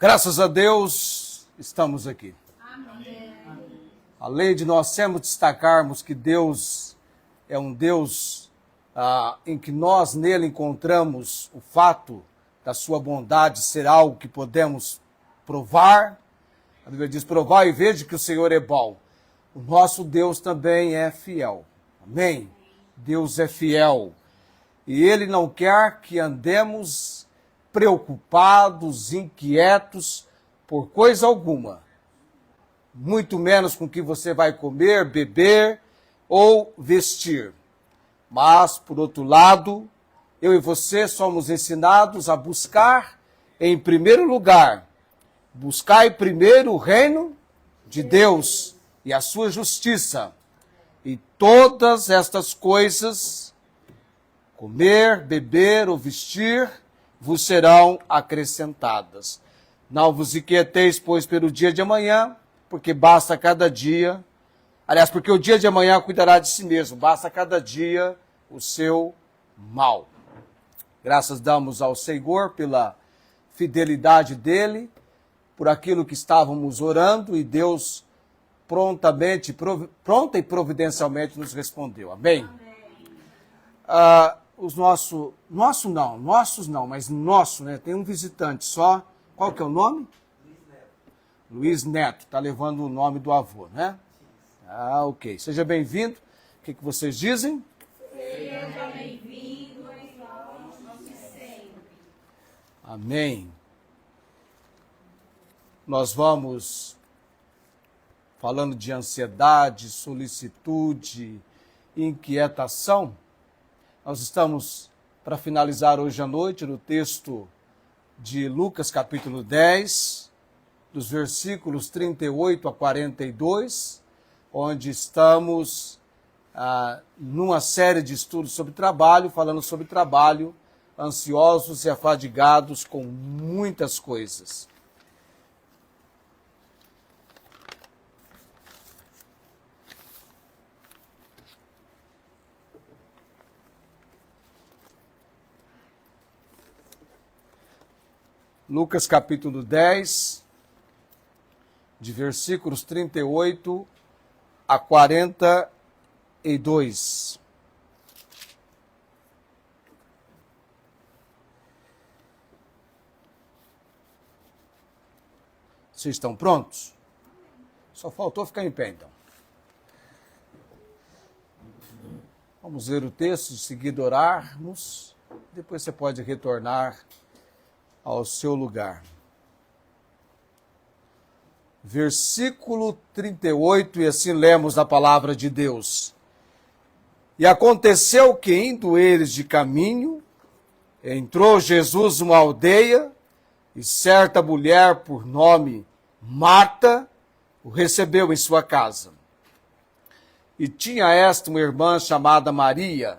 Graças a Deus, estamos aqui. Amém. Além de nós sempre destacarmos que Deus é um Deus em que nós nele encontramos o fato da sua bondade ser algo que podemos provar. A Bíblia diz, provar e veja que o Senhor é bom. O nosso Deus também é fiel. Amém? Deus é fiel. E Ele não quer que andemos preocupados, inquietos por coisa alguma. Muito menos com o que você vai comer, beber ou vestir. Mas, por outro lado, eu e você somos ensinados a buscar em primeiro lugar. Buscai primeiro o reino de Deus e a sua justiça. E todas estas coisas, comer, beber ou vestir, vos serão acrescentadas. Não vos inquieteis, pois, pelo dia de amanhã, porque basta cada dia, porque o dia de amanhã cuidará de si mesmo, basta cada dia o seu mal. Graças damos ao Senhor pela fidelidade dele, por aquilo que estávamos orando, e Deus pronta e providencialmente nos respondeu. Amém? Nossos, né? Tem um visitante só. Qual que é o nome? Luiz Neto. Está levando o nome do avô, né? Ok. Seja bem-vindo. O que vocês dizem? Seja bem-vindo em nós de sempre. Amém. Nós vamos falando de ansiedade, solicitude, inquietação. Nós estamos, para finalizar hoje à noite, no texto de Lucas, capítulo 10, dos versículos 38 a 42, onde estamos numa série de estudos sobre trabalho, falando sobre trabalho, ansiosos e afadigados com muitas coisas. Lucas capítulo 10, de versículos 38 a 42. Vocês estão prontos? Só faltou ficar em pé, então. Vamos ler o texto, de seguida orarmos. Depois você pode retornar ao seu lugar. Versículo 38, e assim lemos a palavra de Deus. E aconteceu que, indo eles de caminho, entrou Jesus numa aldeia, e certa mulher, por nome Marta, o recebeu em sua casa. E tinha esta uma irmã chamada Maria,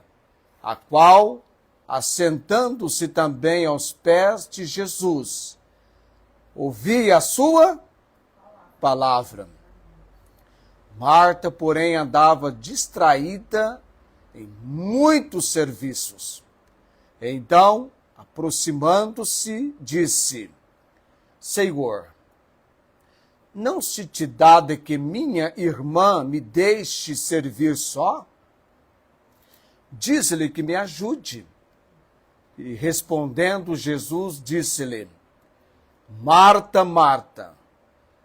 a qual, assentando-se também aos pés de Jesus, ouvia a sua palavra. Marta, porém, andava distraída em muitos serviços. Então, aproximando-se, disse: Senhor, não se te dá de que minha irmã me deixe servir só? Diz-lhe que me ajude. E respondendo Jesus, disse-lhe: Marta, Marta,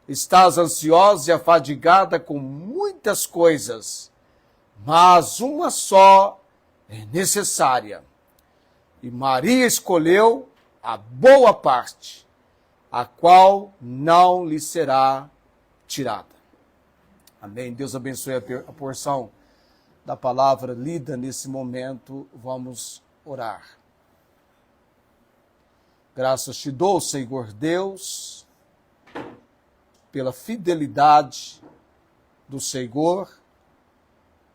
estás ansiosa e afadigada com muitas coisas, mas uma só é necessária. E Maria escolheu a boa parte, a qual não lhe será tirada. Amém. Deus abençoe a porção da palavra lida nesse momento. Vamos orar. Graças te dou, Senhor Deus, pela fidelidade do Senhor,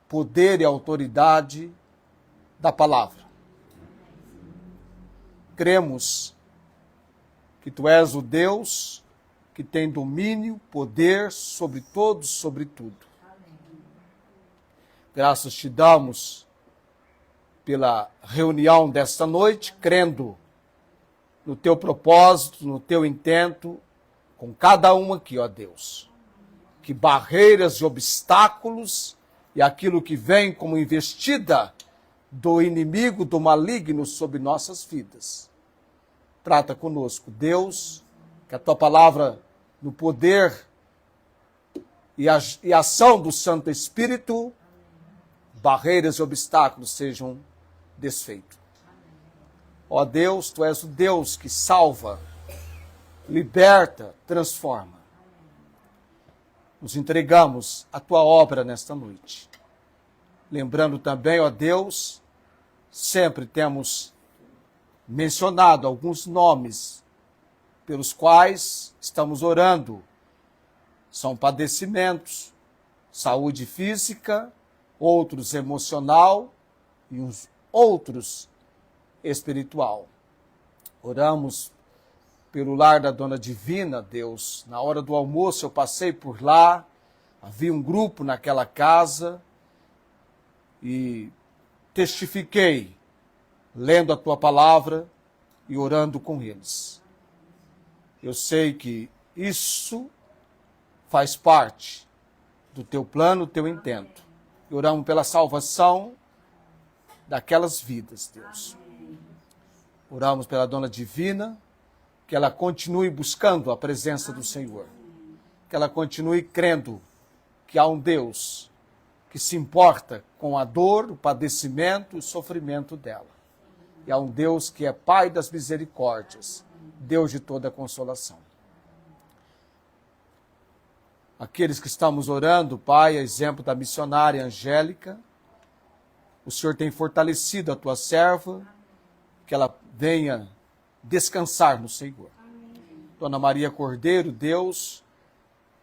poder e autoridade da palavra. Cremos que tu és o Deus que tem domínio, poder sobre todos, sobre tudo. Graças te damos pela reunião desta noite, crendo no teu propósito, no teu intento com cada um aqui, ó Deus. Que barreiras e obstáculos e aquilo que vem como investida do inimigo, do maligno sobre nossas vidas. Trata conosco, Deus, que a tua palavra, no poder e ação do Santo Espírito, barreiras e obstáculos sejam desfeitos. Ó Deus, tu és o Deus que salva, liberta, transforma. Nos entregamos à tua obra nesta noite. Lembrando também, ó Deus, sempre temos mencionado alguns nomes pelos quais estamos orando. São padecimentos, saúde física, outros emocional e uns outros espiritual. Oramos pelo lar da Dona Divina, Deus. Na hora do almoço eu passei por lá, havia um grupo naquela casa e testifiquei, lendo a tua palavra e orando com eles. Eu sei que isso faz parte do teu plano, do teu intento. E oramos pela salvação daquelas vidas, Deus. Oramos pela Dona Divina, que ela continue buscando a presença do Senhor. Que ela continue crendo que há um Deus que se importa com a dor, o padecimento e o sofrimento dela. E há um Deus que é Pai das misericórdias, Deus de toda consolação. Aqueles que estamos orando, Pai, a exemplo da missionária Angélica, o Senhor tem fortalecido a tua serva, que ela venha descansar no Senhor. Dona Maria Cordeiro, Deus,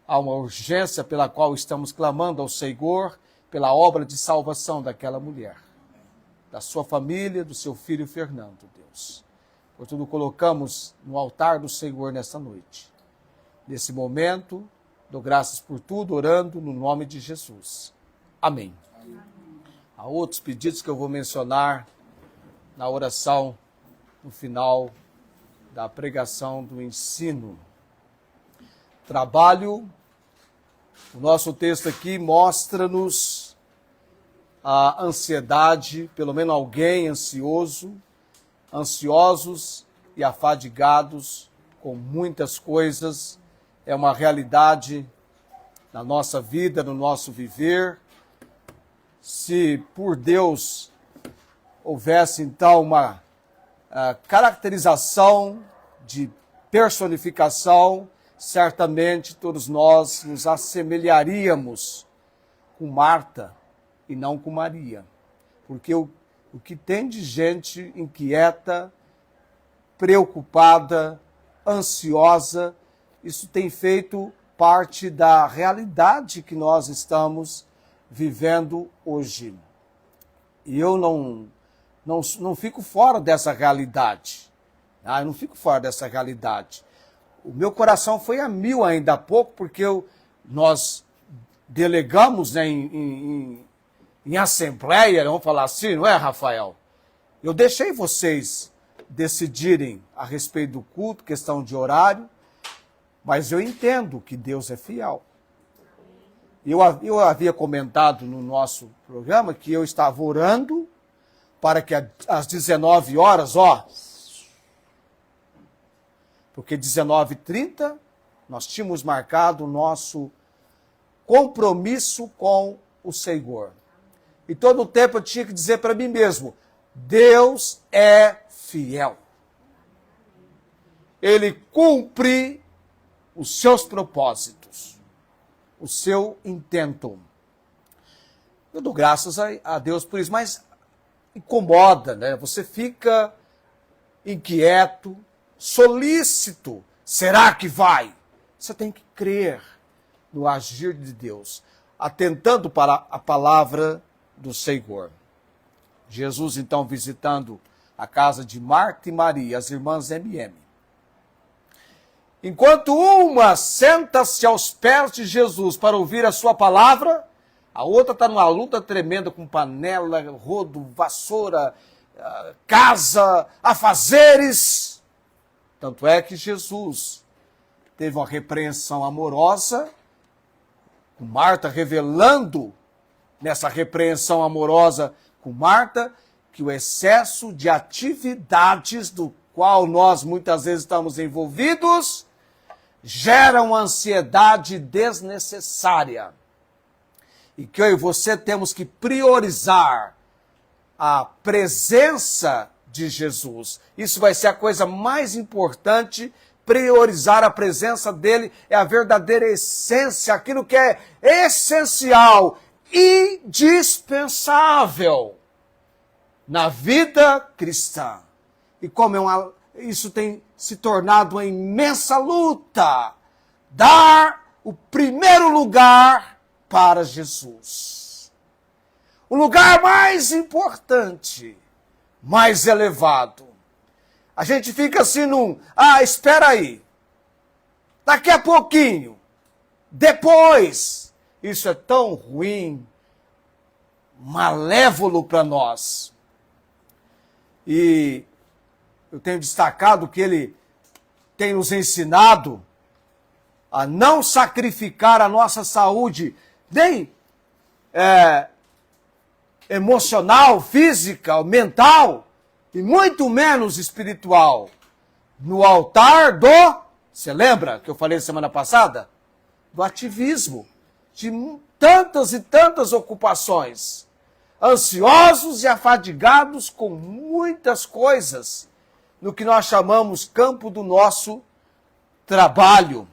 há uma urgência pela qual estamos clamando ao Senhor, pela obra de salvação daquela mulher, da sua família, do seu filho Fernando, Deus. Por tudo colocamos no altar do Senhor nesta noite. Nesse momento, dou graças por tudo, orando no nome de Jesus. Amém. Há outros pedidos que eu vou mencionar na oração, no final da pregação do ensino. Trabalho. O nosso texto aqui mostra-nos a ansiedade, pelo menos alguém ansiosos e afadigados com muitas coisas. É uma realidade na nossa vida, no nosso viver. Se por Deus houvesse então uma caracterização de personificação, certamente todos nós nos assemelharíamos com Marta e não com Maria. Porque o que tem de gente inquieta, preocupada, ansiosa, isso tem feito parte da realidade que nós estamos vivendo hoje. E eu não fico fora dessa realidade. Eu não fico fora dessa realidade. O meu coração foi a mil ainda há pouco, porque nós delegamos, né, em assembleia, vamos falar assim, não é, Rafael? Eu deixei vocês decidirem a respeito do culto, questão de horário, mas eu entendo que Deus é fiel. Eu havia comentado no nosso programa que eu estava orando para que às 19 horas, porque 19h30 nós tínhamos marcado o nosso compromisso com o Senhor. E todo o tempo eu tinha que dizer para mim mesmo, Deus é fiel. Ele cumpre os seus propósitos, o seu intento. Eu dou graças a Deus por isso, mas incomoda, né? Você fica inquieto, solícito. Será que vai? Você tem que crer no agir de Deus, atentando para a palavra do Senhor. Jesus, então, visitando a casa de Marta e Maria, as irmãs MM. Enquanto uma senta-se aos pés de Jesus para ouvir a sua palavra, a outra está numa luta tremenda com panela, rodo, vassoura, casa, afazeres. Tanto é que Jesus teve uma repreensão amorosa, com Marta revelando nessa repreensão amorosa com Marta que o excesso de atividades do qual nós muitas vezes estamos envolvidos gera uma ansiedade desnecessária. E que eu e você temos que priorizar a presença de Jesus. Isso vai ser a coisa mais importante. Priorizar a presença dele é a verdadeira essência, aquilo que é essencial, indispensável na vida cristã. E como isso tem se tornado uma imensa luta, dar o primeiro lugar para Jesus. O lugar mais importante, mais elevado. A gente fica assim espera aí. Daqui a pouquinho. Depois. Isso é tão ruim, malévolo para nós. E eu tenho destacado que ele tem nos ensinado a não sacrificar a nossa saúde, nem emocional, física, mental, e muito menos espiritual, no altar você lembra que eu falei semana passada? Do ativismo, de tantas e tantas ocupações, ansiosos e afadigados com muitas coisas, no que nós chamamos campo do nosso trabalho.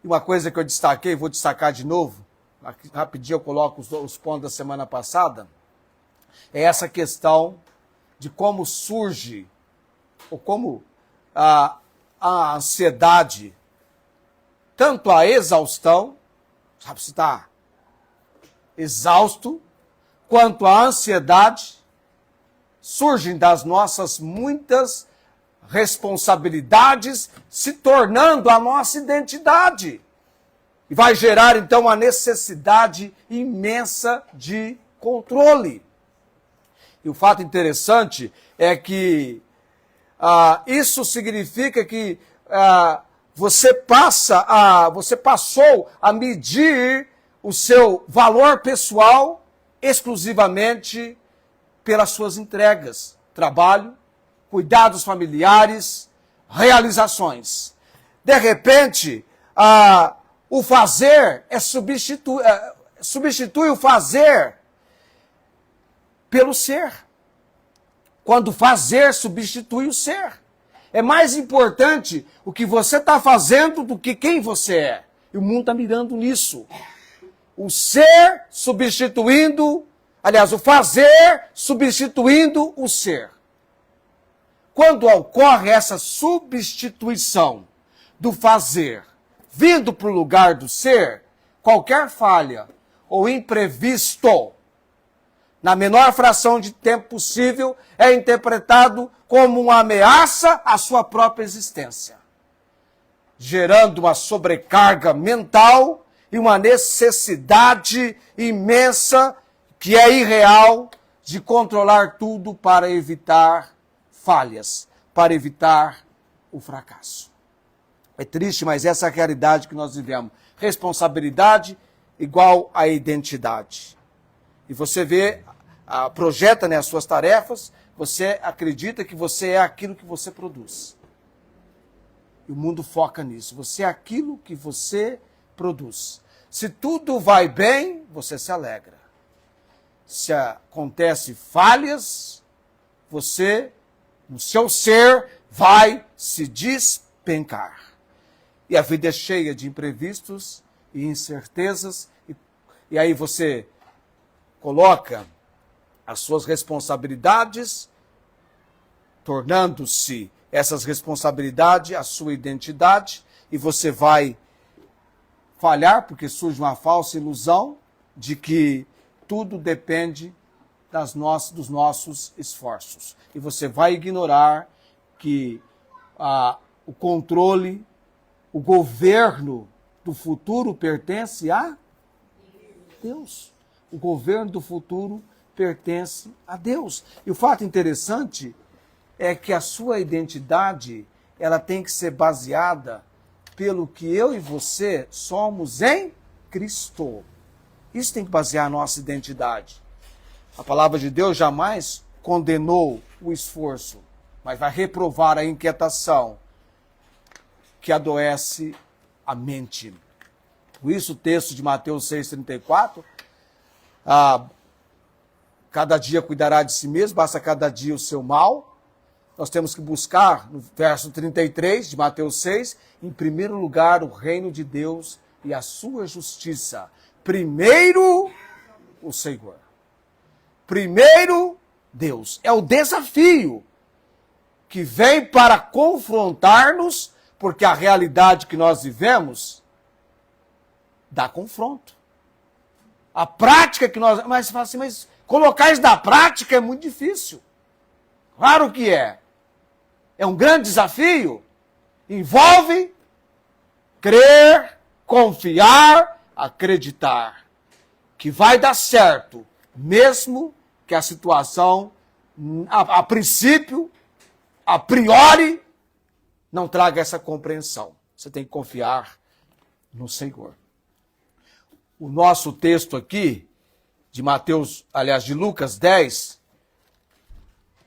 E uma coisa que eu destaquei, vou destacar de novo, aqui, rapidinho eu coloco os pontos da semana passada, é essa questão de como surge, ou como a ansiedade, tanto a exaustão, sabe, se está exausto, quanto a ansiedade, surgem das nossas muitas responsabilidades, se tornando a nossa identidade. E vai gerar, então, a necessidade imensa de controle. E o fato interessante é que isso significa que você passou a medir o seu valor pessoal exclusivamente pelas suas entregas, trabalho, cuidados familiares, realizações. De repente, o fazer substitui o fazer pelo ser. Quando fazer substitui o ser. É mais importante o que você está fazendo do que quem você é. E o mundo está mirando nisso. O ser substituindo, aliás, o fazer substituindo o ser. Quando ocorre essa substituição do fazer, vindo para o lugar do ser, qualquer falha ou imprevisto, na menor fração de tempo possível, é interpretado como uma ameaça à sua própria existência, gerando uma sobrecarga mental e uma necessidade imensa, que é irreal, de controlar tudo para evitar falhas, para evitar o fracasso. É triste, mas essa é a realidade que nós vivemos. Responsabilidade igual a identidade. E você vê, projeta, as suas tarefas, você acredita que você é aquilo que você produz. E o mundo foca nisso. Você é aquilo que você produz. Se tudo vai bem, você se alegra. Se acontecem falhas, você, no seu ser, vai se despencar. E a vida é cheia de imprevistos e incertezas. E aí você coloca as suas responsabilidades, tornando-se essas responsabilidades a sua identidade, e você vai falhar, porque surge uma falsa ilusão de que tudo depende dos nossos esforços. E você vai ignorar que o controle, o governo do futuro pertence a Deus. O governo do futuro pertence a Deus. E o fato interessante é que a sua identidade, ela tem que ser baseada pelo que eu e você somos em Cristo. Isso tem que basear a nossa identidade. A palavra de Deus jamais condenou o esforço, mas vai reprovar a inquietação que adoece a mente. Por isso o texto de Mateus 6,34, cada dia cuidará de si mesmo, basta cada dia o seu mal. Nós temos que buscar, no verso 33 de Mateus 6, em primeiro lugar o reino de Deus e a sua justiça. Primeiro o Senhor. Primeiro Deus. É o desafio que vem para confrontar-nos, porque a realidade que nós vivemos dá confronto. A prática que nós... Mas você fala assim, mas colocar isso na prática é muito difícil. Claro que é. É um grande desafio. Envolve crer, confiar, acreditar que vai dar certo, mesmo que a situação, a princípio, a priori, não traga essa compreensão. Você tem que confiar no Senhor. O nosso texto aqui, de Mateus, aliás, de Lucas 10,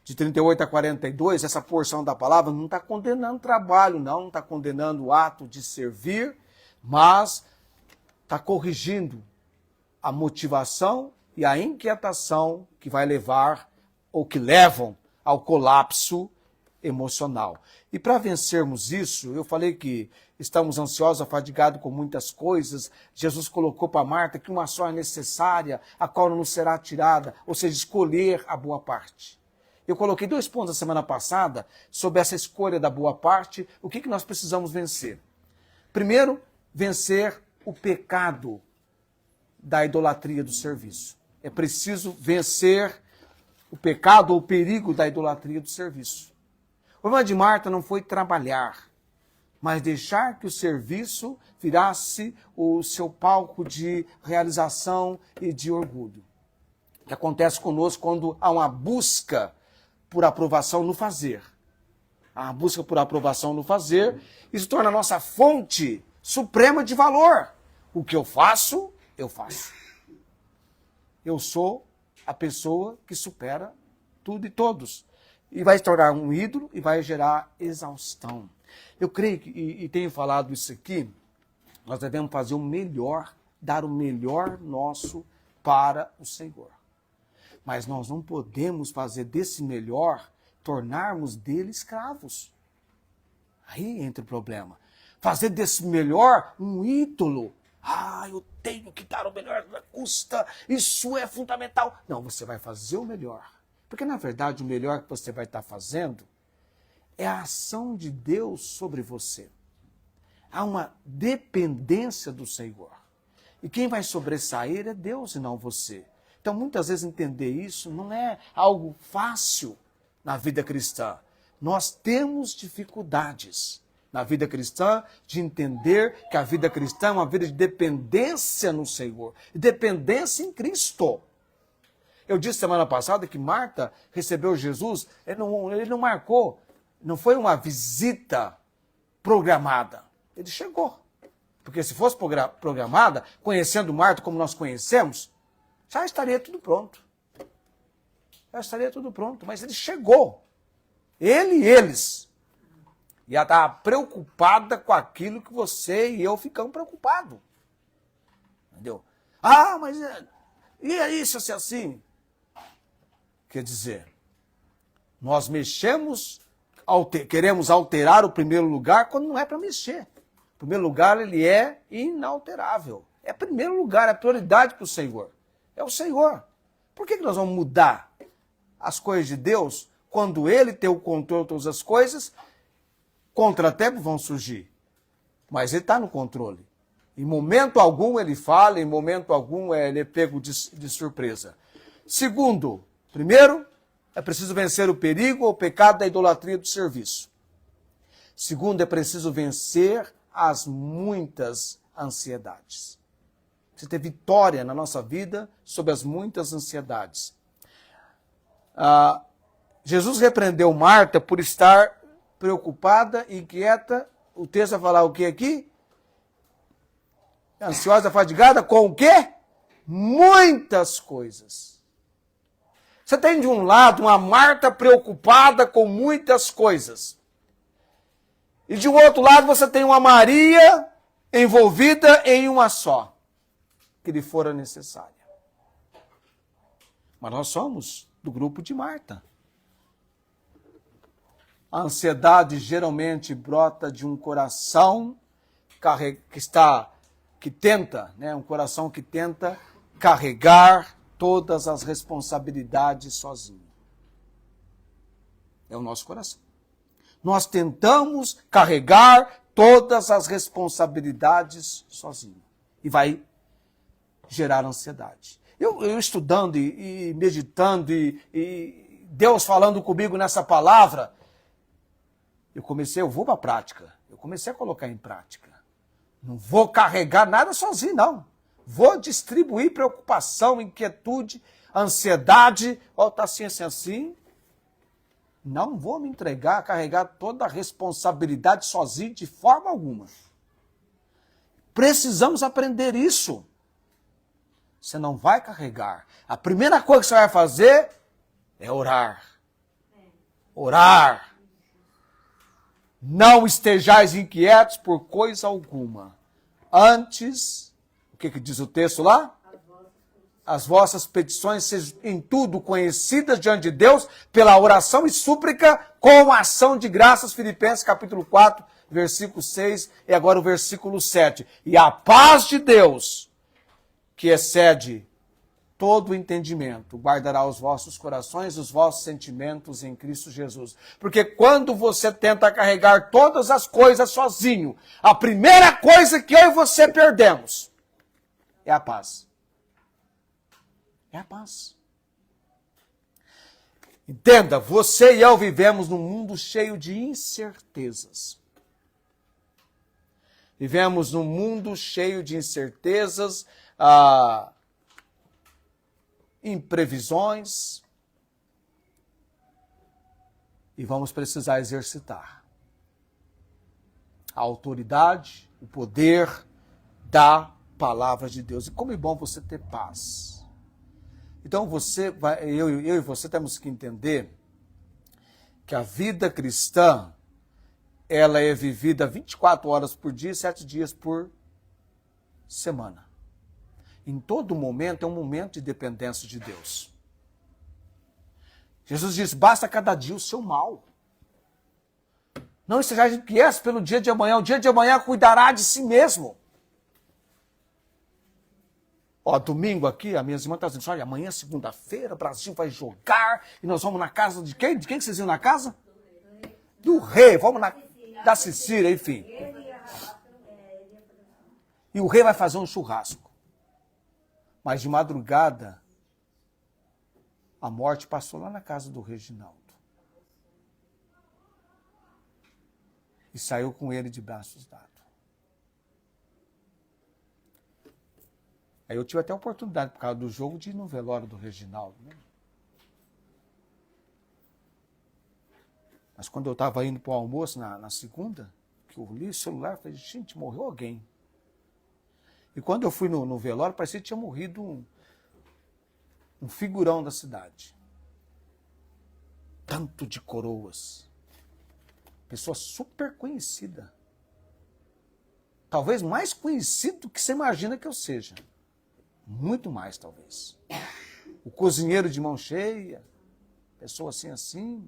de 38 a 42, essa porção da palavra não está condenando trabalho, não está condenando o ato de servir, mas está corrigindo a motivação e a inquietação que vai levar, ou que levam, ao colapso emocional. E para vencermos isso, eu falei que estamos ansiosos, afadigados com muitas coisas. Jesus colocou para Marta que uma só é necessária, a qual não será tirada, ou seja, escolher a boa parte. Eu coloquei 2 pontos na semana passada sobre essa escolha da boa parte, o que nós precisamos vencer. Primeiro, vencer o pecado da idolatria do serviço. É preciso vencer o pecado ou o perigo da idolatria do serviço. O problema de Marta não foi trabalhar, mas deixar que o serviço virasse o seu palco de realização e de orgulho. O que acontece conosco quando há uma busca por aprovação no fazer. A busca por aprovação no fazer, isso torna a nossa fonte suprema de valor. O que eu faço, eu faço. Eu sou a pessoa que supera tudo e todos. E vai se tornar um ídolo e vai gerar exaustão. Eu creio que, e tenho falado isso aqui, nós devemos fazer o melhor, dar o melhor nosso para o Senhor. Mas nós não podemos fazer desse melhor, tornarmos dele escravos. Aí entra o problema. Fazer desse melhor um ídolo. Eu tenho que dar o melhor, custa, isso é fundamental. Não, você vai fazer o melhor. Porque, na verdade, o melhor que você vai estar fazendo é a ação de Deus sobre você. Há uma dependência do Senhor. E quem vai sobressair é Deus e não você. Então, muitas vezes, entender isso não é algo fácil na vida cristã. Nós temos dificuldades na vida cristã de entender que a vida cristã é uma vida de dependência no Senhor, dependência em Cristo. Eu disse semana passada que Marta recebeu Jesus, ele não marcou, não foi uma visita programada. Ele chegou. Porque se fosse programada, conhecendo Marta como nós conhecemos, já estaria tudo pronto. Já estaria tudo pronto. Mas ele chegou. Ele e eles. E ela estava preocupada com aquilo que você e eu ficamos preocupados. Entendeu? Mas e é isso, assim? Quer dizer, nós mexemos, queremos alterar o primeiro lugar quando não é para mexer. O primeiro lugar, ele é inalterável. É primeiro lugar, é prioridade para o Senhor. É o Senhor. Por que nós vamos mudar as coisas de Deus quando Ele tem o controle de todas as coisas? Contratempos vão surgir, mas Ele está no controle. Em momento algum Ele fala, em momento algum Ele é pego de surpresa. Segundo, primeiro, é preciso vencer o perigo ou o pecado da idolatria do serviço. Segundo, é preciso vencer as muitas ansiedades. Precisa ter vitória na nossa vida sobre as muitas ansiedades. Jesus repreendeu Marta por estar preocupada, inquieta o texto vai falar o que aqui? Ansiosa, fadigada com o quê? Muitas coisas. Você tem de um lado uma Marta preocupada com muitas coisas. E de um outro lado você tem uma Maria envolvida em uma só, que lhe fora necessária. Mas nós somos do grupo de Marta. A ansiedade geralmente brota de um coração que tenta, né, um coração que tenta carregar todas as responsabilidades sozinho. É o nosso coração. Nós tentamos carregar todas as responsabilidades sozinho. E vai gerar ansiedade. Eu estudando e meditando e Deus falando comigo nessa palavra, eu vou para a prática. Eu comecei a colocar em prática. Não vou carregar nada sozinho, não. Vou distribuir preocupação, inquietude, ansiedade. Tá assim. Não vou me entregar a carregar toda a responsabilidade sozinho de forma alguma. Precisamos aprender isso. Você não vai carregar. A primeira coisa que você vai fazer é orar. Orar. Não estejais inquietos por coisa alguma. Antes, o que diz o texto lá? As vossas petições sejam em tudo conhecidas diante de Deus pela oração e súplica com ação de graças. Filipenses capítulo 4, versículo 6 e agora o versículo 7. E a paz de Deus, que excede todo o entendimento, guardará os vossos corações e os vossos sentimentos em Cristo Jesus. Porque quando você tenta carregar todas as coisas sozinho, a primeira coisa que eu e você perdemos é a paz. É a paz. Entenda, você e eu vivemos num mundo cheio de incertezas. Vivemos num mundo cheio de incertezas, imprevisões, e vamos precisar exercitar a autoridade, o poder da palavra de Deus. E como é bom você ter paz. Então eu e você temos que entender que a vida cristã, ela é vivida 24 horas por dia, 7 dias por semana. Em todo momento é um momento de dependência de Deus. Jesus diz, basta cada dia o seu mal. Não estejais inquietos pelo dia de amanhã, o dia de amanhã cuidará de si mesmo. Domingo aqui, a minha irmã está dizendo, olha, amanhã, segunda-feira, o Brasil vai jogar, e nós vamos na casa de quem? De quem que vocês iam na casa? Do rei, vamos da Cecília, enfim. E o rei vai fazer um churrasco. Mas de madrugada, a morte passou lá na casa do Reginaldo. E saiu com ele de braços dados. Aí eu tive até a oportunidade, por causa do jogo, de ir no velório do Reginaldo. Né? Mas quando eu estava indo para o almoço, na segunda, que eu li o celular, eu falei, gente, morreu alguém. E quando eu fui no velório, parecia que tinha morrido um figurão da cidade. Tanto de coroas. Pessoa super conhecida. Talvez mais conhecido do que você imagina que eu seja. Muito mais, talvez. O cozinheiro de mão cheia, pessoa assim.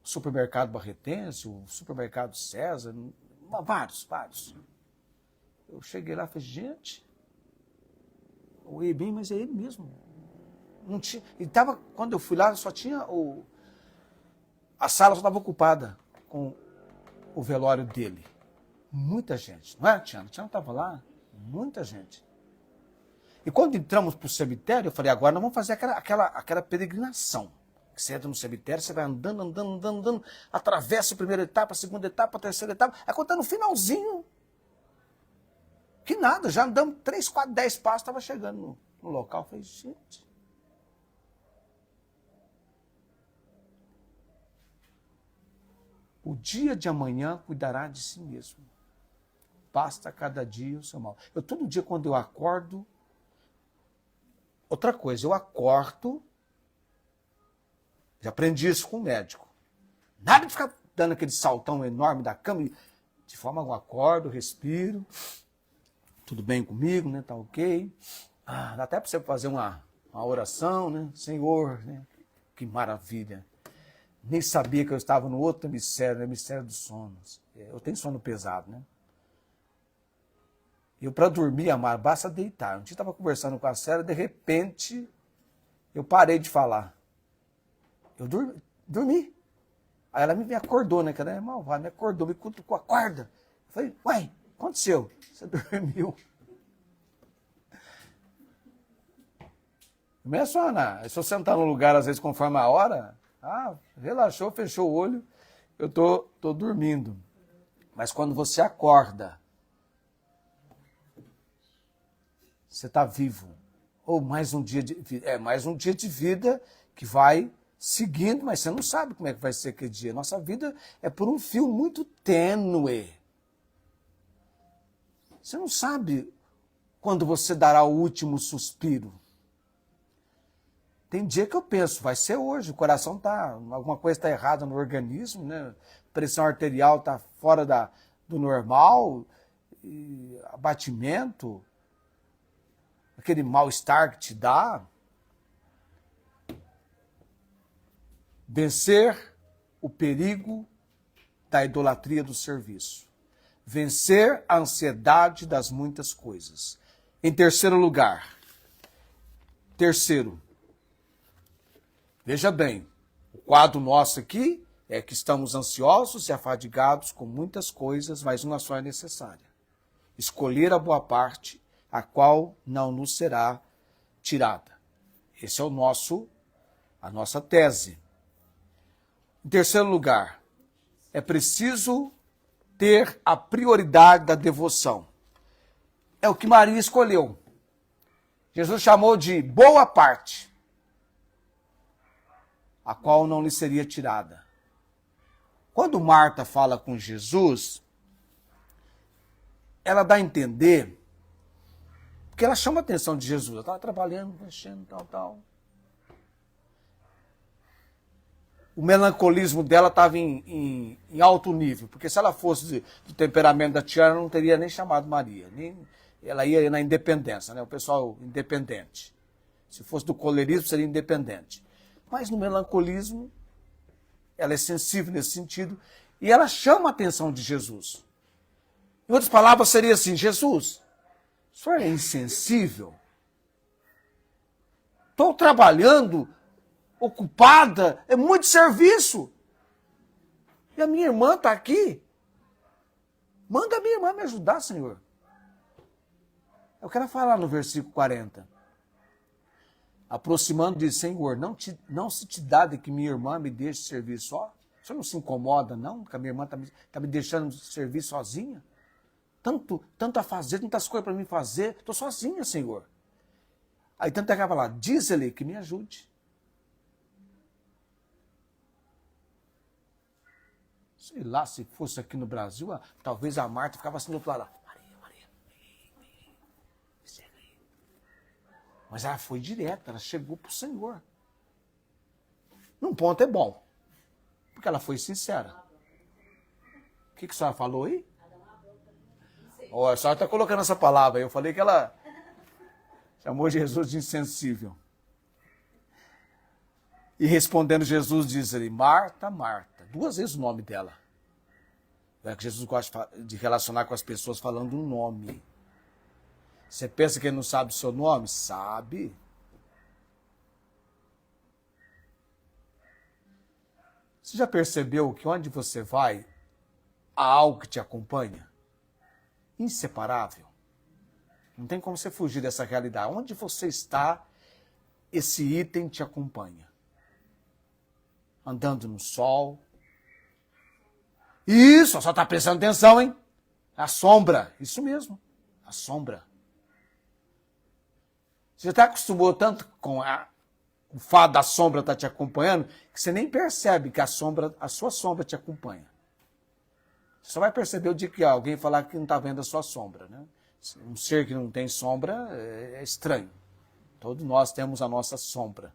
O supermercado Barretense, o supermercado César, vários. Eu cheguei lá e falei, gente, eu olhei bem, mas é ele mesmo. Não tinha, quando eu fui lá, só tinha a sala só estava ocupada com o velório dele. Muita gente, não é, Tiana? Tiana estava lá, muita gente. E quando entramos para o cemitério, eu falei, agora nós vamos fazer aquela peregrinação. Você entra no cemitério, você vai andando, atravessa a primeira etapa, a segunda etapa, a terceira etapa, aí quando está no finalzinho, que nada, já andamos 3, 4, 10 passos, estava chegando no local. Eu falei, gente. O dia de amanhã cuidará de si mesmo. Basta cada dia o seu mal. Eu todo dia quando eu acordo, outra coisa, eu acordo, já aprendi isso com o médico. Nada de ficar dando aquele saltão enorme da cama, de forma que eu acordo, respiro, tudo bem comigo, né? Tá ok. Dá até para você fazer uma oração, né? Senhor, né? Que maravilha. Nem sabia que eu estava no outro hemisfério, no hemisfério dos sonos. Eu tenho sono pesado, né? Eu, para dormir, amar, basta deitar. Um dia eu estava conversando com a Célia, de repente, eu parei de falar. Eu dormi. Aí ela me acordou, né? Que ela é malvada, me acordou, me cutucou, acorda. Eu falei, uai, o que aconteceu? Você dormiu. Começa a Ana, se eu sentar no lugar, às vezes, conforme a hora, relaxou, fechou o olho, eu tô dormindo. Mas quando você acorda, você está vivo. Ou mais um dia de vida que vai seguindo, mas você não sabe como é que vai ser aquele dia. Nossa vida é por um fio muito tênue. Você não sabe quando você dará o último suspiro. Tem dia que eu penso, vai ser hoje, o coração alguma coisa está errada no organismo, né? Pressão arterial está fora do normal, abatimento, aquele mal-estar que te dá. Vencer o perigo da idolatria do serviço. Vencer a ansiedade das muitas coisas. Em terceiro lugar, veja bem, o quadro nosso aqui é que estamos ansiosos e afadigados com muitas coisas, mas uma só é necessária. Escolher a boa parte, a qual não nos será tirada. Esse é a nossa tese. Em terceiro lugar, é preciso ter a prioridade da devoção. É o que Maria escolheu. Jesus chamou de boa parte, a qual não lhe seria tirada. Quando Marta fala com Jesus, ela dá a entender, porque ela chama a atenção de Jesus. Ela estava trabalhando, mexendo, tal. O melancolismo dela estava em alto nível, porque se ela fosse do temperamento da Tiana, não teria nem chamado Maria. Ela ia na independência, né? O pessoal independente. Se fosse do colerismo, seria independente. Mas no melancolismo, ela é sensível nesse sentido, e ela chama a atenção de Jesus. Em outras palavras, seria assim, Jesus, o senhor é insensível? Estou trabalhando, ocupada, é muito serviço. E a minha irmã está aqui. Manda a minha irmã me ajudar, Senhor. É o que ela fala no versículo 40. Aproximando, diz, Senhor, não se te dá de que minha irmã me deixe servir só? O senhor não se incomoda, não? Que a minha irmã está me deixando servir sozinha? Tanto a fazer, tantas coisas para mim fazer. Estou sozinha, Senhor. Aí tanto é que ela fala, diz-lhe que me ajude. Sei lá, se fosse aqui no Brasil, talvez a Marta ficava assim do outro lado. Maria, chega aí. Mas ela foi direta, ela chegou para o Senhor. Num ponto é bom, porque ela foi sincera. O que a senhora falou aí? A senhora está colocando essa palavra aí. Eu falei que ela chamou Jesus de insensível. E respondendo, Jesus diz ali, Marta, Marta. 2 vezes o nome dela. É que Jesus gosta de relacionar com as pessoas falando um nome. Você pensa que ele não sabe o seu nome? Sabe. Você já percebeu que onde você vai, há algo que te acompanha? Inseparável. Não tem como você fugir dessa realidade. Onde você está, esse item te acompanha. Andando no sol. Isso, só está prestando atenção, hein? A sombra. Isso mesmo. A sombra. Você já acostumou tanto com o fato da sombra estar te acompanhando, que você nem percebe que a sua sombra te acompanha. Você só vai perceber o dia que alguém falar que não está vendo a sua sombra, né? Um ser que não tem sombra é estranho. Todos nós temos a nossa sombra.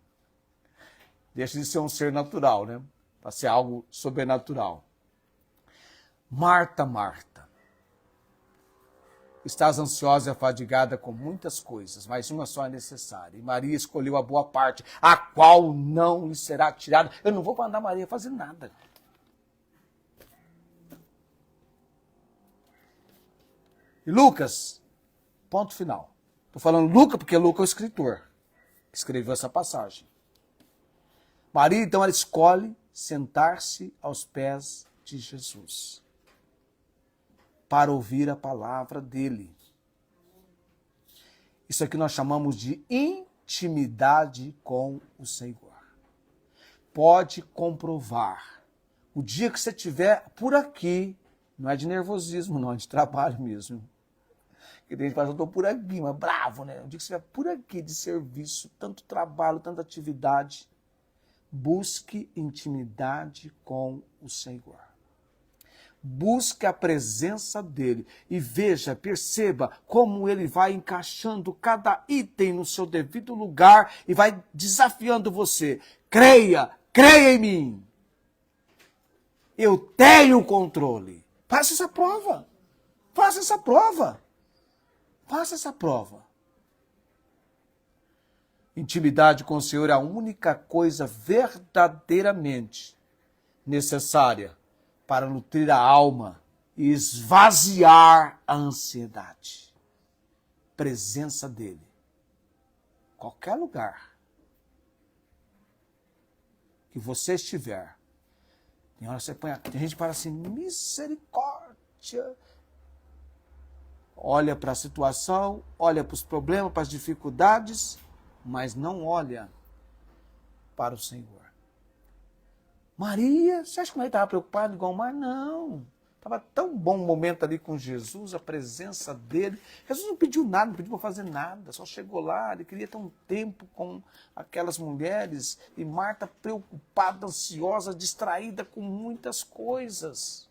Deixa de ser um ser natural, né? Para ser algo sobrenatural. Marta, Marta, estás ansiosa e afadigada com muitas coisas, mas uma só é necessária. E Maria escolheu a boa parte, a qual não lhe será tirada. Eu não vou mandar Maria fazer nada. E Lucas, ponto final. Estou falando Lucas porque Lucas é o escritor que escreveu essa passagem. Maria, então, ela escolhe sentar-se aos pés de Jesus para ouvir a palavra dele. Isso aqui nós chamamos de intimidade com o Senhor. Pode comprovar. O dia que você estiver por aqui, não é de nervosismo, não, é de trabalho mesmo. Porque tem gente que fala, eu estou por aqui, mas bravo, né? O dia que você estiver por aqui de serviço, tanto trabalho, tanta atividade, busque intimidade com o Senhor. Busque a presença dele e veja, perceba como ele vai encaixando cada item no seu devido lugar e vai desafiando você. Creia, creia em mim. Eu tenho o controle. Faça essa prova. Faça essa prova. Faça essa prova. Intimidade com o Senhor é a única coisa verdadeiramente necessária para nutrir a alma e esvaziar a ansiedade. Presença dele. Qualquer lugar que você estiver. Tem hora que você põe aqui, tem gente que fala assim, misericórdia. Olha para a situação, olha para os problemas, para as dificuldades, mas não olha para o Senhor. Maria, você acha que Maria estava preocupada igual Maria? Não. Estava tão bom o momento ali com Jesus, a presença dele. Jesus não pediu nada, não pediu para fazer nada, só chegou lá, ele queria ter um tempo com aquelas mulheres. E Marta preocupada, ansiosa, distraída com muitas coisas.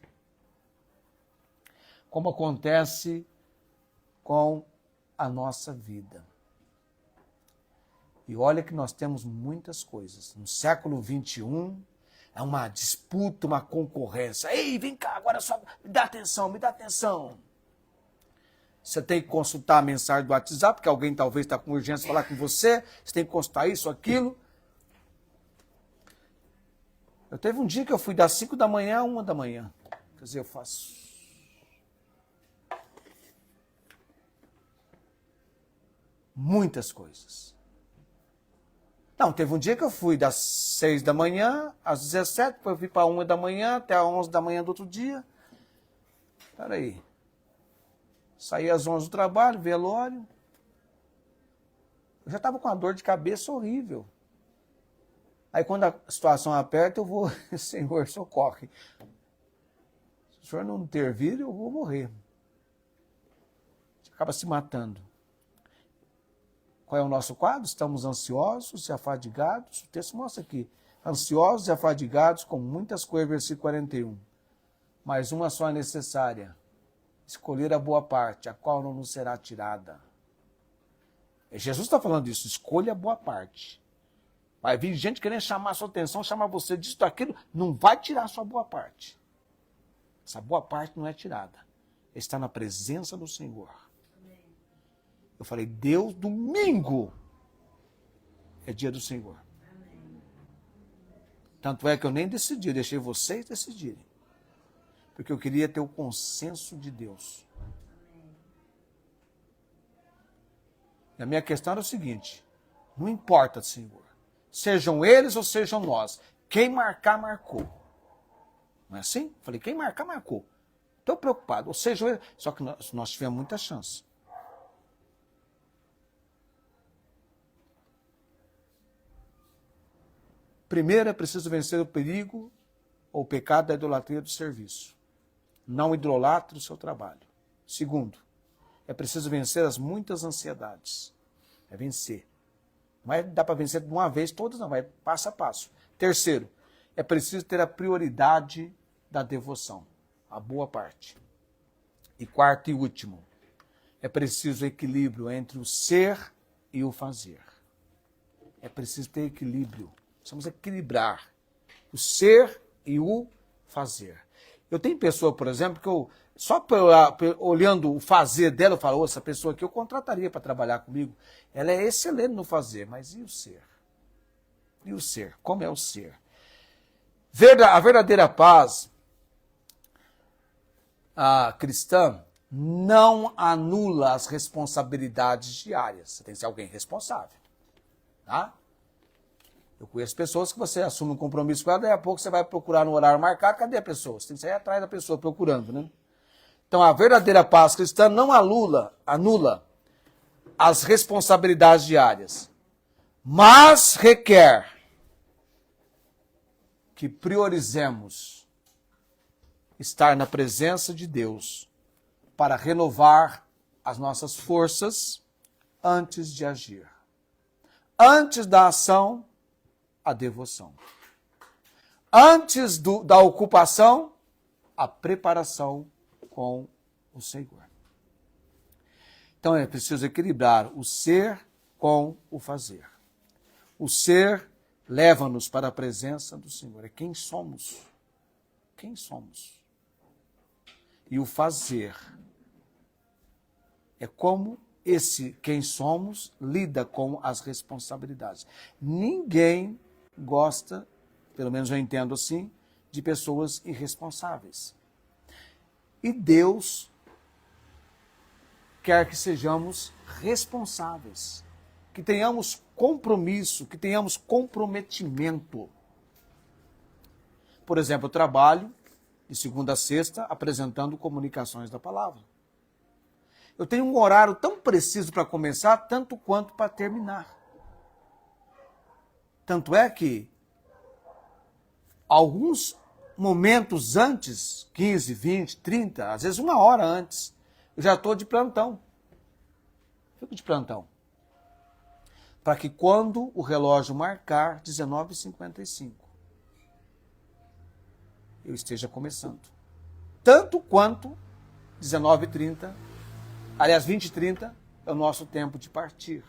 Como acontece com a nossa vida. E olha que nós temos muitas coisas. No século XXI, é uma disputa, uma concorrência. Ei, vem cá, agora só me dá atenção, me dá atenção. Você tem que consultar a mensagem do WhatsApp, porque alguém talvez está com urgência de falar com você. Você tem que consultar isso, aquilo. Eu teve um dia que eu fui das 5 da manhã a 1 da manhã. Quer dizer, eu faço... muitas coisas. Não, teve um dia que eu fui das 6 da manhã às 17, depois eu fui para 1 da manhã até às 11 da manhã do outro dia. Espera aí. Saí às 11 do trabalho, velório. Eu já estava com uma dor de cabeça horrível. Aí quando a situação aperta, eu vou, Senhor, socorre. Se o Senhor não intervir, eu vou morrer. Você acaba se matando. Qual é o nosso quadro? Estamos ansiosos e afadigados. O texto mostra aqui. Ansiosos e afadigados com muitas coisas, versículo 41. Mas uma só é necessária. Escolher a boa parte, a qual não nos será tirada. Jesus está falando isso. Escolha a boa parte. Vai vir gente querendo chamar a sua atenção, chamar você disso, daquilo. Não vai tirar a sua boa parte. Essa boa parte não é tirada. Está na presença do Senhor. Eu falei, Deus, domingo é dia do Senhor. Amém. Tanto é que eu nem decidi, eu deixei vocês decidirem. Porque eu queria ter o consenso de Deus. Amém. E a minha questão era o seguinte, não importa, Senhor, sejam eles ou sejam nós, quem marcar, marcou. Não é assim? Eu falei, quem marcar, marcou. Estou preocupado, ou seja, só que nós tivemos muita chance. Primeiro, é preciso vencer o perigo ou o pecado da idolatria do serviço. Não idolatre o seu trabalho. Segundo, é preciso vencer as muitas ansiedades. É vencer. Não é dar para vencer de uma vez todas, não. Vai passo a passo. Terceiro, é preciso ter a prioridade da devoção. a boa parte. E quarto e último, é preciso equilíbrio entre o ser e o fazer. É preciso ter equilíbrio. Precisamos equilibrar o ser e o fazer. Eu tenho pessoa, por exemplo, que eu, só olhando o fazer dela, eu falo, essa pessoa aqui eu contrataria para trabalhar comigo. Ela é excelente no fazer, mas e o ser? E o ser? Como é o ser? A verdadeira paz cristã não anula as responsabilidades diárias. Você tem que ser alguém responsável. Tá? Eu conheço pessoas que você assume um compromisso com ela, daí a pouco você vai procurar no horário marcado, cadê a pessoa? Você tem que sair atrás da pessoa procurando, né? Então a verdadeira paz cristã não anula as responsabilidades diárias, mas requer que priorizemos estar na presença de Deus para renovar as nossas forças antes de agir. Antes da ação, a devoção. Antes da ocupação, a preparação com o Senhor. Então é preciso equilibrar o ser com o fazer. O ser leva-nos para a presença do Senhor. É quem somos. Quem somos. E o fazer é como esse quem somos lida com as responsabilidades. Ninguém gosta, pelo menos eu entendo assim, de pessoas irresponsáveis. E Deus quer que sejamos responsáveis, que tenhamos compromisso, que tenhamos comprometimento. Por exemplo, eu trabalho de segunda a sexta apresentando comunicações da palavra. Eu tenho um horário tão preciso para começar, tanto quanto para terminar. Tanto é que alguns momentos antes, 15, 20, 30, às vezes uma hora antes, eu já estou de plantão. Fico de plantão. Para que quando o relógio marcar 19h55, eu esteja começando. Tanto quanto 19h30, aliás, 20h30 é o nosso tempo de partir.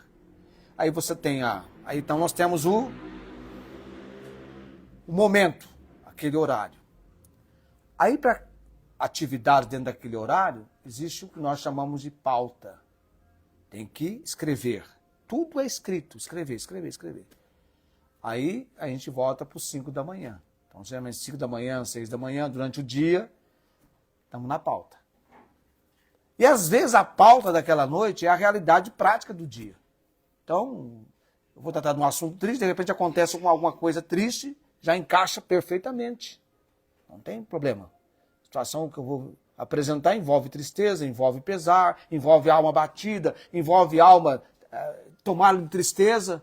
Aí você tem aí então nós temos o momento, aquele horário. Aí para atividade dentro daquele horário, existe o que nós chamamos de pauta. Tem que escrever. Tudo é escrito, escrever. Aí a gente volta para os 5 da manhã. Então, geralmente 5 da manhã, 6 da manhã, durante o dia, estamos na pauta. E às vezes a pauta daquela noite é a realidade prática do dia. Então, eu vou tratar de um assunto triste, de repente acontece alguma coisa triste, já encaixa perfeitamente. Não tem problema. A situação que eu vou apresentar envolve tristeza, envolve pesar, envolve alma batida, envolve alma tomada de tristeza.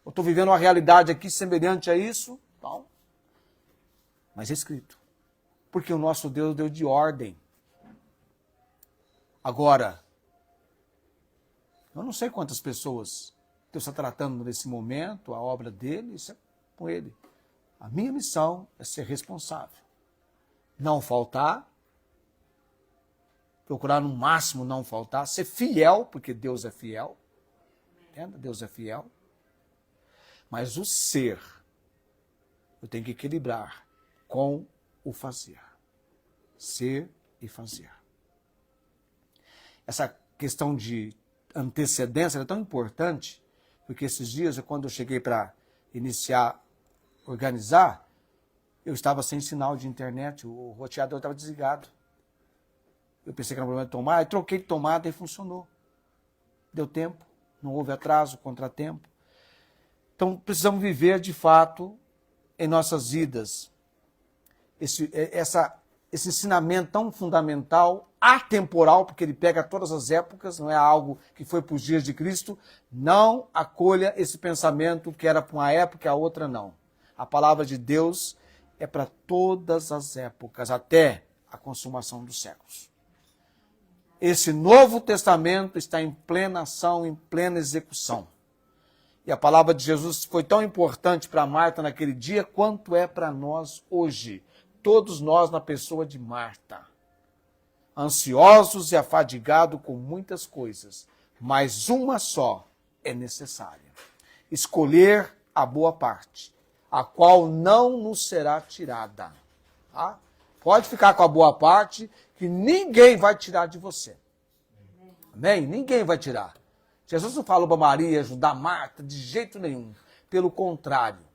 Eu estou vivendo uma realidade aqui semelhante a isso. Então, mas é escrito. Porque o nosso Deus deu de ordem. Agora, eu não sei quantas pessoas Deus está tratando nesse momento, a obra dele, isso é com ele. A minha missão é ser responsável. Não faltar, procurar no máximo não faltar, ser fiel, porque Deus é fiel. Entenda? Deus é fiel. Mas o ser, eu tenho que equilibrar com o fazer. Ser e fazer. Essa questão de antecedência é tão importante, porque esses dias, quando eu cheguei para iniciar, organizar, eu estava sem sinal de internet, o roteador estava desligado. Eu pensei que era um problema de tomada, aí troquei de tomada e funcionou. Deu tempo, não houve atraso, contratempo. Então, precisamos viver, de fato, em nossas vidas, esse ensinamento tão fundamental, atemporal, porque ele pega todas as épocas, não é algo que foi para os dias de Cristo. Não acolha esse pensamento que era para uma época e a outra não. A palavra de Deus é para todas as épocas, até a consumação dos séculos. Esse Novo Testamento está em plena ação, em plena execução. E a palavra de Jesus foi tão importante para Marta naquele dia, quanto é para nós hoje. todos nós na pessoa de Marta. Ansiosos e afadigados com muitas coisas, mas uma só é necessária. Escolher a boa parte, a qual não nos será tirada. Tá? Pode ficar com a boa parte, que ninguém vai tirar de você. Amém? Ninguém vai tirar. Jesus não falou para Maria ajudar Marta de jeito nenhum. Pelo contrário,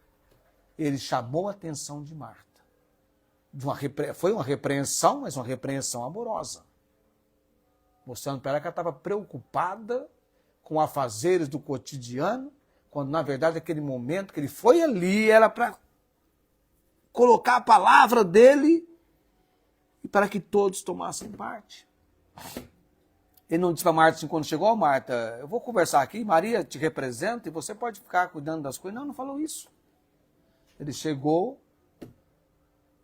ele chamou a atenção de Marta. Foi uma repreensão, mas uma repreensão amorosa. Mostrando para ela que ela estava preocupada com afazeres do cotidiano, quando na verdade aquele momento que ele foi ali era para colocar a palavra dele e para que todos tomassem parte. Ele não disse para Marta assim, quando chegou, Marta, eu vou conversar aqui, Maria te representa e você pode ficar cuidando das coisas. Não, não falou isso. Ele chegou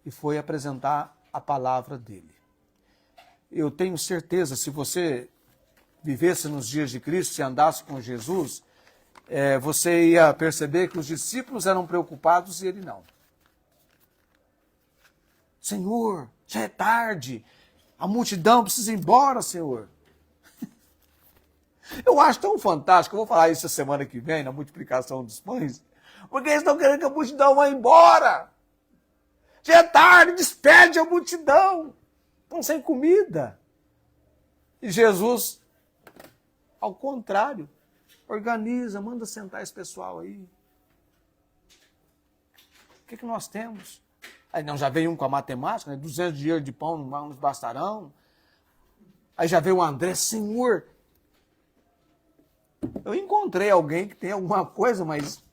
e foi apresentar a palavra dele. Eu tenho certeza, se você vivesse nos dias de Cristo, se andasse com Jesus, você ia perceber que os discípulos eram preocupados e ele não. Senhor, já é tarde, a multidão precisa ir embora, Senhor. Eu acho tão fantástico, eu vou falar isso a semana que vem, na multiplicação dos pães, porque eles estão querendo que a multidão vá embora. Já é tarde, despede a multidão. Estão sem comida. E Jesus, ao contrário, organiza, manda sentar esse pessoal aí. O que nós temos? Aí não, já veio um com a matemática, né? 200 dinheiros de pão não nos bastarão. Aí já veio o André, Senhor, eu encontrei alguém que tem alguma coisa, mas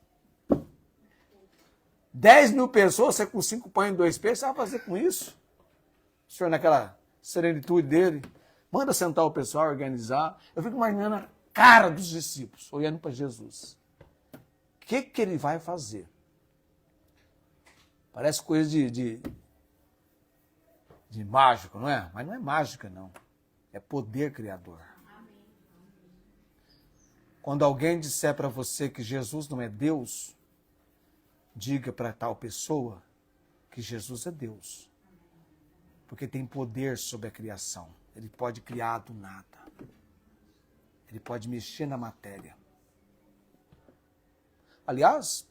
10 mil pessoas, você com 5 pães e 2 peixes, você vai fazer com isso? O senhor, naquela serenitude dele, manda sentar o pessoal, organizar. Eu fico imaginando a cara dos discípulos, olhando para Jesus. O que ele vai fazer? Parece coisa de mágico, não é? Mas não é mágica, não. É poder criador. Quando alguém disser para você que Jesus não é Deus, diga para tal pessoa que Jesus é Deus. Porque tem poder sobre a criação. Ele pode criar do nada. Ele pode mexer na matéria. Aliás,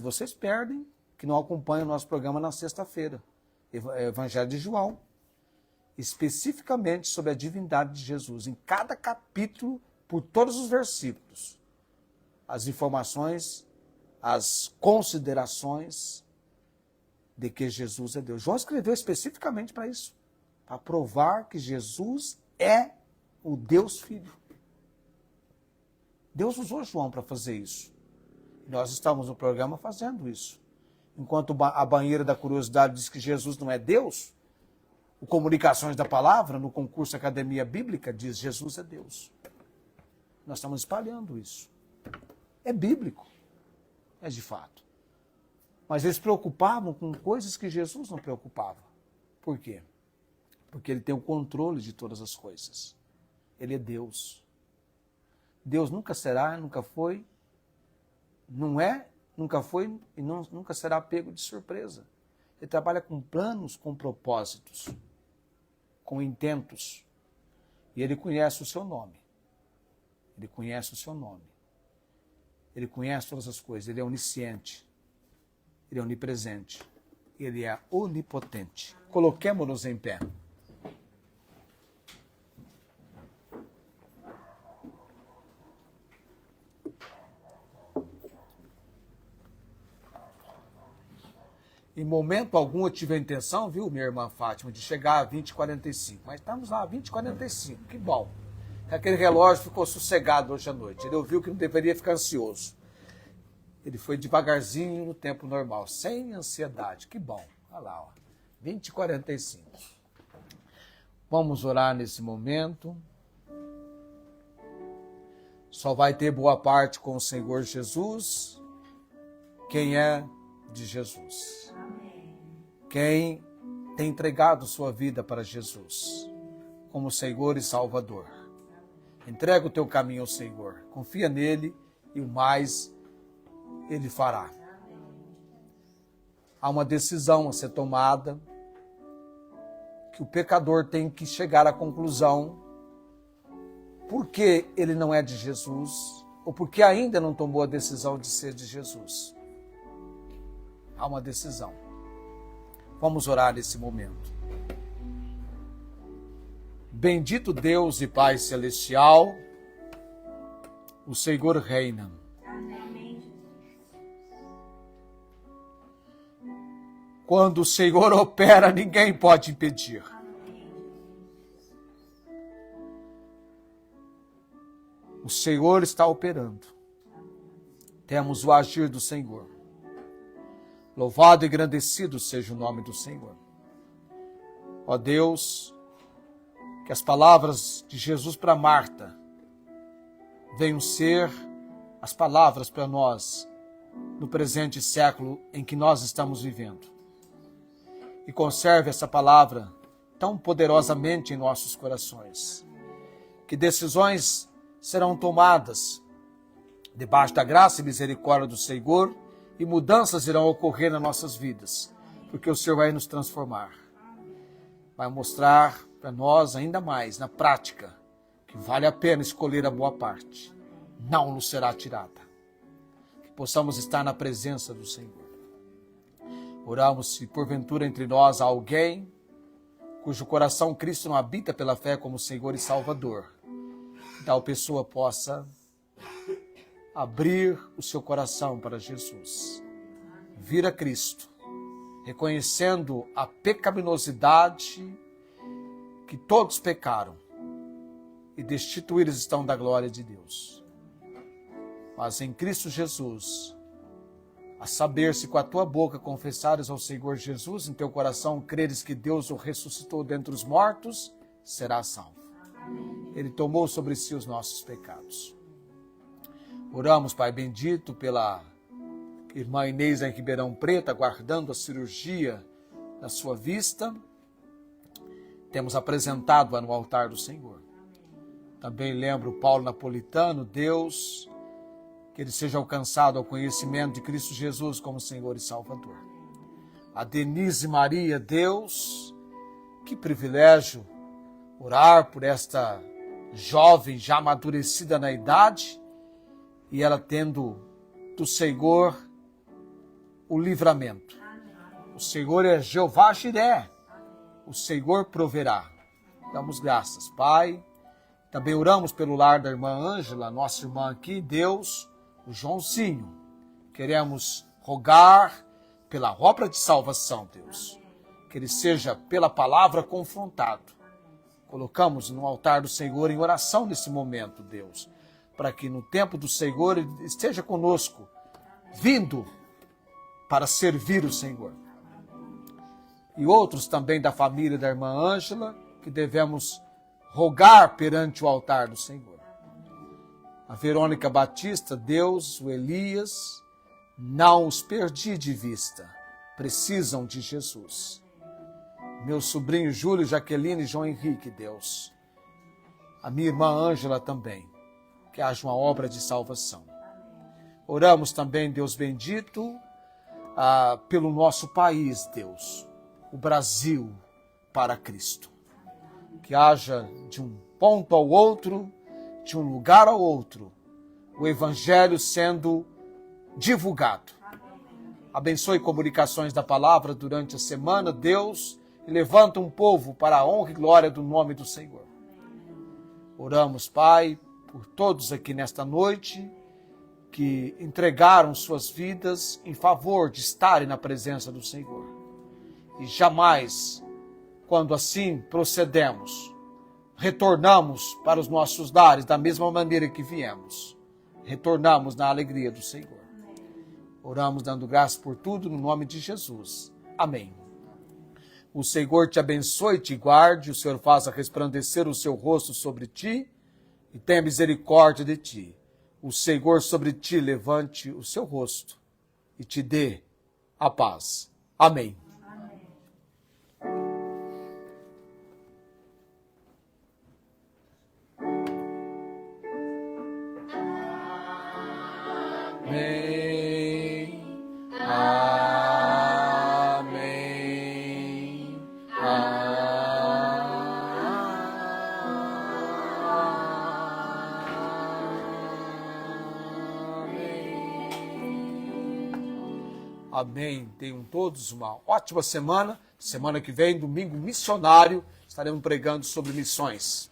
vocês perdem, que não acompanham o nosso programa na sexta-feira. Evangelho de João. Especificamente sobre a divindade de Jesus. Em cada capítulo, por todos os versículos. As informações, as considerações de que Jesus é Deus. João escreveu especificamente para isso. Para provar que Jesus é o Deus Filho. Deus usou João para fazer isso. Nós estamos no programa fazendo isso. Enquanto a banheira da curiosidade diz que Jesus não é Deus, o Comunicações da Palavra, no concurso Academia Bíblica, diz Jesus é Deus. Nós estamos espalhando isso. É bíblico. É de fato. Mas eles se preocupavam com coisas que Jesus não preocupava. Por quê? Porque ele tem o controle de todas as coisas. Ele é Deus. Deus nunca será, nunca foi, não é, nunca foi e nunca será pego de surpresa. Ele trabalha com planos, com propósitos, com intentos. E ele conhece o seu nome. Ele conhece o seu nome. Ele conhece todas as coisas. Ele é onisciente. Ele é onipresente. Ele é onipotente. Coloquemo-nos em pé. Em momento algum eu tive a intenção, viu, minha irmã Fátima, de chegar a 20h45. Mas estamos lá, 20h45. Que bom. Aquele relógio ficou sossegado hoje à noite. Ele ouviu que não deveria ficar ansioso. Ele foi devagarzinho no tempo normal, sem ansiedade. Que bom. Olha lá, ó. 20h45. Vamos orar nesse momento. Só vai ter boa parte com o Senhor Jesus quem é de Jesus. Quem tem entregado sua vida para Jesus como Senhor e Salvador. Entrega o teu caminho ao Senhor. Confia nele e o mais ele fará. Há uma decisão a ser tomada que o pecador tem que chegar à conclusão por que ele não é de Jesus, ou porque ainda não tomou a decisão de ser de Jesus. Há uma decisão. Vamos orar nesse momento. Bendito Deus e Pai Celestial, o Senhor reina. Quando o Senhor opera, ninguém pode impedir. O Senhor está operando. Temos o agir do Senhor. Louvado e engrandecido seja o nome do Senhor. Ó Deus, que as palavras de Jesus para Marta venham ser as palavras para nós no presente século em que nós estamos vivendo. E conserve essa palavra tão poderosamente em nossos corações. Que decisões serão tomadas debaixo da graça e misericórdia do Senhor e mudanças irão ocorrer nas nossas vidas, porque o Senhor vai nos transformar. Vai mostrar para nós ainda mais, na prática, que vale a pena escolher a boa parte. Não nos será tirada. Que possamos estar na presença do Senhor. Oramos se porventura entre nós há alguém cujo coração Cristo não habita pela fé como Senhor e Salvador. Que tal pessoa possa abrir o seu coração para Jesus. Vir a Cristo, reconhecendo a pecaminosidade que todos pecaram e destituídos estão da glória de Deus. Mas em Cristo Jesus, a saber, se com a tua boca confessares ao Senhor Jesus, em teu coração creres que Deus o ressuscitou dentre os mortos, serás salvo. Ele tomou sobre si os nossos pecados. Oramos, Pai bendito, pela irmã Inês em Ribeirão Preto, aguardando a cirurgia na sua vista. Temos apresentado-a no altar do Senhor. Também lembro Paulo Napolitano, Deus, que ele seja alcançado ao conhecimento de Cristo Jesus como Senhor e Salvador. A Denise Maria, Deus, que privilégio orar por esta jovem já amadurecida na idade e ela tendo do Senhor o livramento. O Senhor é Jeová Jiré, o Senhor proverá. Damos graças, Pai. Também oramos pelo lar da irmã Ângela, nossa irmã aqui, Deus, o Joãozinho. Queremos rogar pela obra de salvação, Deus. Que ele seja pela palavra confrontado. Colocamos no altar do Senhor em oração nesse momento, Deus, para que no tempo do Senhor ele esteja conosco, vindo para servir o Senhor. E outros também da família da irmã Ângela, que devemos rogar perante o altar do Senhor. A Verônica Batista, Deus, o Elias, não os perdi de vista, precisam de Jesus. Meu sobrinho Júlio, Jaqueline e João Henrique, Deus. A minha irmã Ângela também, que haja uma obra de salvação. Oramos também, Deus bendito, pelo nosso país, Deus, o Brasil, para Cristo. Que haja de um ponto ao outro, de um lugar ao outro, o Evangelho sendo divulgado. Abençoe comunicações da palavra durante a semana, Deus, e levanta um povo para a honra e glória do nome do Senhor. Oramos, Pai, por todos aqui nesta noite que entregaram suas vidas em favor de estarem na presença do Senhor. E jamais, quando assim procedemos, retornamos para os nossos lares da mesma maneira que viemos. Retornamos na alegria do Senhor. Oramos dando graças por tudo no nome de Jesus. Amém. O Senhor te abençoe e te guarde, o Senhor faça resplandecer o seu rosto sobre ti e tenha misericórdia de ti. O Senhor sobre ti levante o seu rosto e te dê a paz. Amém. Amém. Amém. Amém. Amém. Tenham todos uma ótima semana. Semana que vem, domingo missionário, estaremos pregando sobre missões.